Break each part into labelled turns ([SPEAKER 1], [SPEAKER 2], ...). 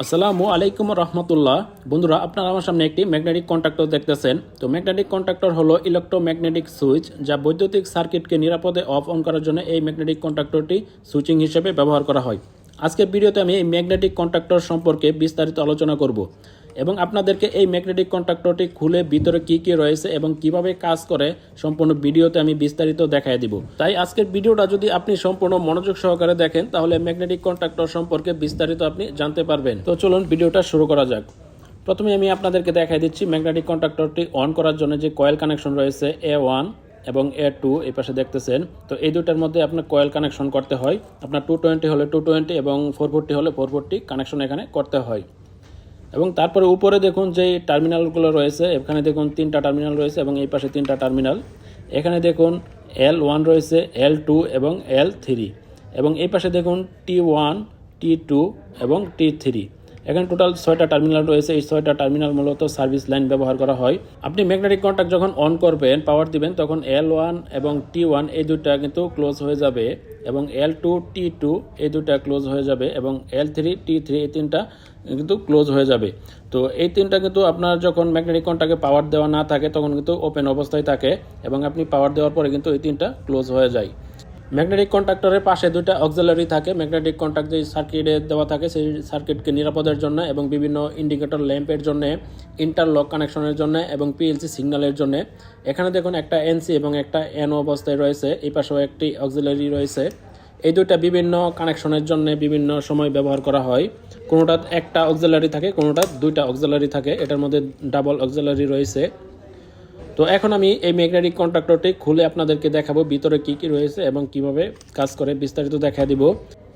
[SPEAKER 1] আসসালামু আলাইকুম রহমতুল্লাহ। বন্ধুরা, আপনারা আমার সামনে একটি ম্যাগনেটিক কন্ট্রাক্টর দেখতেছেন। তো ম্যাগনেটিক কন্ট্রাক্টর হলো ইলেকট্রোম্যাগনেটিক সুইচ, যা বৈদ্যুতিক সার্কিটকে নিরাপদে অফ অন করার জন্য এই ম্যাগনেটিক কন্ট্রাক্টরটি সুইচিং হিসেবে ব্যবহার করা হয়। আজকের ভিডিওতে আমি এই ম্যাগনেটিক কন্ট্রাক্টর সম্পর্কে বিস্তারিত আলোচনা করব এবং আপনাদেরকে এই ম্যাগনেটিক কন্ট্রাক্টরটি খুলে ভিতরে কি কি রয়েছে এবং কিভাবে কাজ করে সম্পূর্ণ ভিডিওতে আমি বিস্তারিত দেখায় দিব। তাই আজকের ভিডিওটা যদি আপনি সম্পূর্ণ মনোযোগ সহকারে দেখেন তাহলে ম্যাগনেটিক কন্ট্রাক্টর সম্পর্কে বিস্তারিত আপনি জানতে পারবেন। তো চলুন ভিডিওটা শুরু করা যাক। প্রথমে আমি আপনাদেরকে দেখাই দিচ্ছি ম্যাগনেটিক কন্ট্রাক্টরটি অন করার জন্য যে কয়েল কানেকশন রয়েছে A1 এবং A2 এই পাশে দেখতেছেন। তো এই দুটার মধ্যে আপনার কয়েল কানেকশন করতে হয়। আপনার 220 হলে 220 এবং 440 হলে 440 কানেকশন এখানে করতে হয়। এবং তারপরে উপরে দেখুন যে টার্মিনালগুলো রয়েছে, এখানে দেখুন তিনটা টার্মিনাল রয়েছে এবং এই পাশে তিনটা টার্মিনাল। এখানে দেখুন L1 রয়েছে, L2 এবং L3 এবং এই পাশে দেখুন T1, T2 এবং T3। এখানে টোটাল 6টা টার্মিনাল রয়েছে। এই 6টা টার্মিনাল মূলত সার্ভিস লাইন ব্যবহার করা হয়। আপনি ম্যাগনেটিক কন্ট্যাক্ট যখন অন করবেন, পাওয়ার দিবেন, তখন L1 এবং T1 এই দুইটা কিন্তু ক্লোজ হয়ে যাবে এবং L2, T2 এই দুইটা ক্লোজ হয়ে যাবে এবং L3, T3 এই তিনটা কিন্তু ক্লোজ হয়ে যাবে। তো এই তিনটা কিন্তু আপনার যখন ম্যাগনেটিক কন্ট্যাক্টে পাওয়ার দেওয়া না থাকে তখন কিন্তু ওপেন অবস্থায় থাকে এবং আপনি পাওয়ার দেওয়ার পরে কিন্তু এই তিনটা ক্লোজ হয়ে যায়। ম্যাগনেটিক কন্ট্রাক্টরের পাশে দুইটা অক্সিলারি থাকে। ম্যাগনেটিক কন্ট্যাক্ট যে সার্কিটে দেওয়া থাকে সেই সার্কিটকে নিরাপদের জন্য এবং বিভিন্ন ইন্ডিকেটর ল্যাম্পের জন্য, ইন্টারলক কানেকশনের জন্য এবং পিএলসি সিগন্যালের জন্য। এখানে দেখুন একটা এনসি এবং একটা এনও অবস্থায় রয়েছে, এই পাশেও একটি অক্সিলারি রয়েছে। এই দুইটা বিভিন্ন কানেকশনের জন্য বিভিন্ন সময় ব্যবহার করা হয়। কোনোটা একটা অক্সিলারি থাকে, কোনোটা দুইটা অক্সিলারি থাকে, এটার মধ্যে ডাবল অক্সিলারি রয়েছে। তো এখন আমি এই ম্যাগনেটিক কন্ট্রাক্টরটি খুলে আপনাদেরকে দেখাবো ভিতরে কি কি রয়েছে এবং কিভাবে কাজ করে বিস্তারিত দেখা দিব।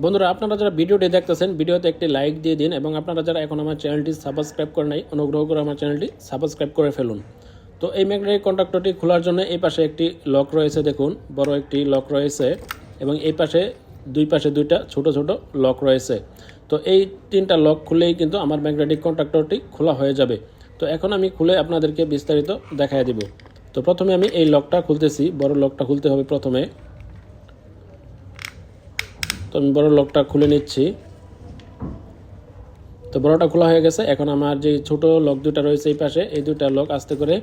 [SPEAKER 1] বন্ধুরা, আপনারা যারা ভিডিওটি দেখতেছেন ভিডিওতে একটি লাইক দিয়ে দিন এবং আপনারা যারা এখন আমার চ্যানেলটি সাবস্ক্রাইব করে নাই অনুগ্রহ করে আমার চ্যানেলটি সাবস্ক্রাইব করে ফেলুন। তো এই ম্যাগনেটিক কন্ট্রাক্টরটি খোলার জন্য এই পাশে একটি লক রয়েছে, দেখুন বড় একটি লক রয়েছে এবং এই পাশে দুই পাশে দুইটা ছোট ছোট লক রয়েছে। তো এই তিনটা লক খুলেই কিন্তু আমার ম্যাগনেটিক কন্ট্রাক্টরটি খোলা হয়ে যাবে। তো এখন আমি খুলে আপনাদেরকে বিস্তারিত দেখায় দিব। তো প্রথমে আমি এই লকটা খুলতেছি, বড় লকটা খুলতে হবে প্রথমে। তো আমি বড় লকটা খুলে নিচ্ছি। তো বড়টা খোলা হয়ে গেছে। এখন আমার যে ছোট লক দুটা রয়েছে এই পাশে, এই দুটা লক আস্তে করে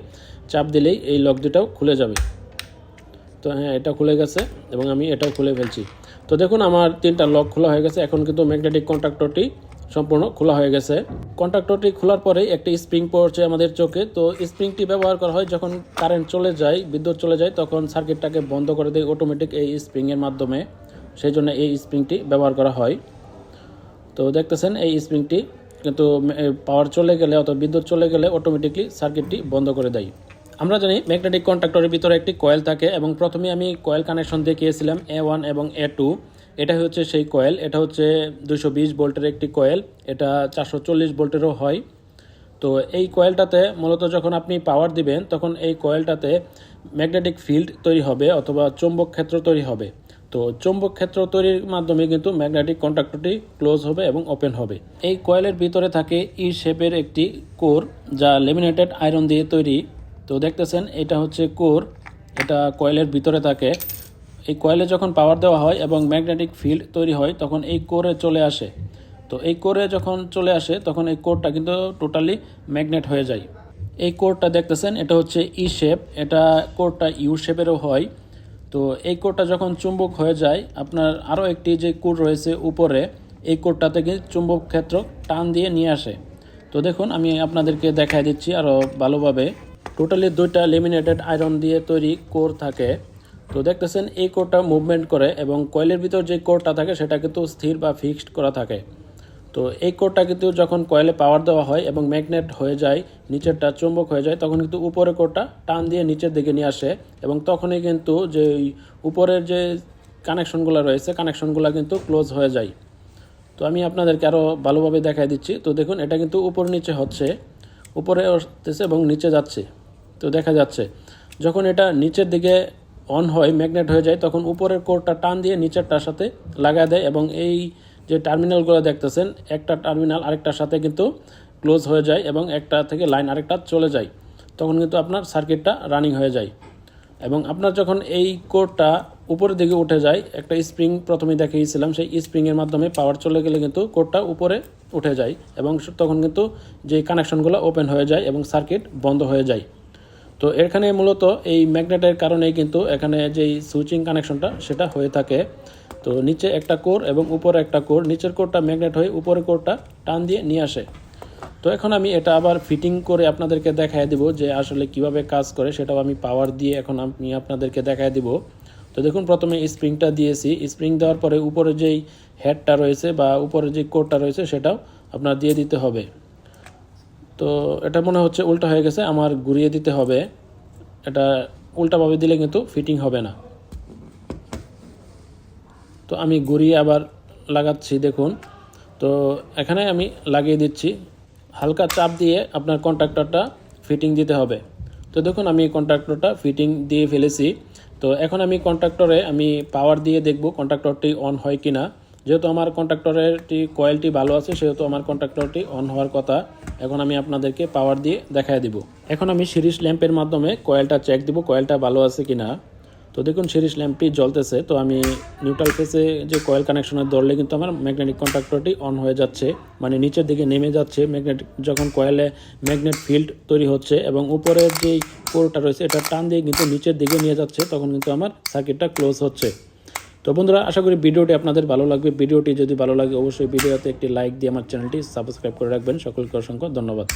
[SPEAKER 1] চাপ দিলেই এই লক দুটাও খুলে যাবে। তো হ্যাঁ, এটা খুলে গেছে এবং আমি এটাও খুলে ফেলছি। তো দেখুন আমার তিনটা লক খোলা হয়ে গেছে। এখন কিন্তু ম্যাগনেটিক কন্ট্রাক্টরটি সম্পূর্ণ খোলা হয়ে গেছে। কন্ট্রাক্টরটি খোলার পরে একটি স্প্রিং পড়ছে আমাদের চোখে। তো স্প্রিংটি ব্যবহার করা হয় যখন কারেন্ট চলে যায়, বিদ্যুৎ চলে যায়, তখন সার্কিটটাকে বন্ধ করে দেয় অটোমেটিক এই স্প্রিংয়ের মাধ্যমে। সেই জন্য এই স্প্রিংটি ব্যবহার করা হয়। তো দেখতেছেন এই স্প্রিংটি কিন্তু পাওয়ার চলে গেলে অথবা বিদ্যুৎ চলে গেলে অটোমেটিকলি সার্কিটটি বন্ধ করে দেয়। আমরা জানি ম্যাগনেটিক কন্ট্রাক্টরের ভিতরে একটি কয়েল থাকে এবং প্রথমে আমি কয়েল কানেকশন দেখিয়েছিলাম A1 এবং A2। এটা হচ্ছে সেই কয়েল। এটা হচ্ছে 220 ভোল্টের একটি কয়েল, এটা 440 ভোল্টেরও হয়। তো এই কয়েলটাতে মূলত যখন আপনি পাওয়ার দিবেন তখন এই কয়েলটাতে ম্যাগনেটিক ফিল্ড তৈরি হবে অথবা চৌম্বক ক্ষেত্র তৈরি হবে। তো চৌম্বক ক্ষেত্র তৈরির মাধ্যমে কিন্তু ম্যাগনেটিক কন্ট্রাক্টরটি ক্লোজ হবে এবং ওপেন হবে। এই কয়েলের ভিতরে থাকে ই শেপের একটি কোর, যা লেমিনেটেড আয়রন দিয়ে তৈরি। তো দেখতেছেন এটা হচ্ছে কোর, এটা কয়েলের ভিতরে থাকে। এই কয়েলে যখন পাওয়ার দেওয়া হয় এবং ম্যাগনেটিক ফিল্ড তৈরি হয় তখন এই কোরে চলে আসে। তো এই কোরে যখন চলে আসে তখন এই কোরটা কিন্তু টোটালি ম্যাগনেট হয়ে যায়। এই কোরটা দেখতেছেন এটা হচ্ছে ই শেপ, এটা কোরটা ইউ শেপেরও হয়। তো এই কোরটা যখন চুম্বক হয়ে যায়, আপনার আরও একটি যে কোর রয়েছে উপরে, এই কোরটা থেকে চুম্বক ক্ষেত্র টান দিয়ে নিয়ে আসে। তো দেখুন আমি আপনাদেরকে দেখাই দিচ্ছি আরও ভালোভাবে। টোটালি দুইটা লেমিনেটেড আয়রন দিয়ে তৈরি কোর থাকে। তো দেখতেছেন এই কোরটা মুভমেন্ট করে এবং কয়েলের ভিতর যে কোরটা থাকে সেটা কিন্তু স্থির বা ফিক্সড করা থাকে। তো এই কোরটা কিন্তু যখন কয়েলে পাওয়ার দেওয়া হয় এবং ম্যাগনেট হয়ে যায়, নিচেরটা চুম্বক হয়ে যায়, তখন কিন্তু উপরের কোরটা টান দিয়ে নিচের দিকে নিয়ে আসে এবং তখনই কিন্তু যে উপরের যে কানেকশনগুলো রয়েছে কানেকশনগুলো কিন্তু ক্লোজ হয়ে যায়। তো আমি আপনাদেরকে আরও ভালোভাবে দেখাই দিচ্ছি। তো দেখুন এটা কিন্তু উপর নিচে হচ্ছে, উপরে আসতেছে এবং নিচে যাচ্ছে। তো দেখা যাচ্ছে যখন এটা নিচের দিকে অন হয়, ম্যাগনেট হয়ে যায়, তখন উপরের কোরটা টান দিয়ে নিচেরটার সাথে লাগা দেয় এবং এই যে টার্মিনালগুলো দেখতেছেন একটা টার্মিনাল আরেকটার সাথে কিন্তু ক্লোজ হয়ে যায় এবং একটা থেকে লাইন আরেকটা চলে যায়, তখন কিন্তু আপনার সার্কিটটা রানিং হয়ে যায়। এবং আপনার যখন এই কোরটা উপরের দিকে উঠে যায়। একটা স্প্রিং প্রথমে দেখিয়েছিলাম, সেই স্প্রিংয়ের মাধ্যমে পাওয়ার চলে গেলে কিন্তু কোডটা উপরে উঠে যায় এবং তখন কিন্তু যে কানেকশনগুলো ওপেন হয়ে যায় এবং সার্কিট বন্ধ হয়ে যায়। তো এখানে মূলত এই ম্যাগনেটের কারণেই কিন্তু এখানে যেই সুইচিং কানেকশনটা সেটা হয়ে থাকে। তো নিচে একটা কোর এবং উপরে একটা কোর, নিচের কোরটা ম্যাগনেট হয়ে উপরের কোরটা টান দিয়ে নিয়ে আসে। তো এখন আমি এটা আবার ফিটিং করে আপনাদেরকে দেখায় দিব যে আসলে কিভাবে কাজ করে, সেটাও আমি পাওয়ার দিয়ে এখন আমি আপনাদেরকে দেখায় দিব। তো দেখুন, প্রথমে স্প্রিংটা দিয়েছি, স্প্রিং দেওয়ার পরে উপরে যেই হেডটা রয়েছে বা উপরে যে কোরটা রয়েছে সেটাও আপনার দিয়ে দিতে হবে। তো এটা মনে হচ্ছে উল্টা হয়ে গেছে, আমার ঘুরিয়ে দিতে হবে। এটা উল্টাভাবে দিলে কিন্তু ফিটিং হবে না। তো আমি ঘুরিয়ে আবার লাগাচ্ছি, দেখুন। তো এখানে আমি লাগিয়ে দিচ্ছি, হালকা চাপ দিয়ে আপনার কন্ট্যাক্টরটা ফিটিং দিতে হবে। তো দেখুন, আমি কন্ট্যাক্টরটা ফিটিং দিয়ে ফেলেছি। তো এখন আমি কন্ট্যাক্টরে আমি পাওয়ার দিয়ে দেখব কন্ট্যাক্টরটি অন হয় কি না। যেহেতু আমার কন্ট্যাক্টরেরটি কয়েলটি ভালো আছে, সেহেতু আমার কন্ট্যাক্টরটি অন হওয়ার কথা। এখন আমি আপনাদেরকে পাওয়ার দিয়ে দেখায় দিব। এখন আমি সিরিজ ল্যাম্পের মাধ্যমে কয়েলটা চেক দিব, কয়েলটা ভালো আছে কি না। তো দেখুন, সিরিজ ল্যাম্পটি জ্বলতেছে। তো আমি নিউট্রাল ফেসে যে কয়েল কানেকশনে ধরলে কিন্তু আমার ম্যাগনেটিক কন্ট্যাক্টরটি অন হয়ে যাচ্ছে, মানে নিচের দিকে নেমে যাচ্ছে। যখন কয়েলে ম্যাগনেট ফিল্ড তৈরি হচ্ছে এবং উপরের যেই কোরটা রয়েছে এটা টান দিয়ে কিন্তু নিচের দিকে নিয়ে যাচ্ছে, তখন কিন্তু আমার সার্কিটটা ক্লোজ হচ্ছে। তো বন্ধুরা, আশা করি ভিডিওটি আপনাদের ভালো লাগবে। ভিডিওটি যদি ভালো লাগে অবশ্যই ভিডিওতে একটি লাইক দিয়ে আমার চ্যানেলটি সাবস্ক্রাইব করে রাখবেন। সকলকে অসংখ্য ধন্যবাদ।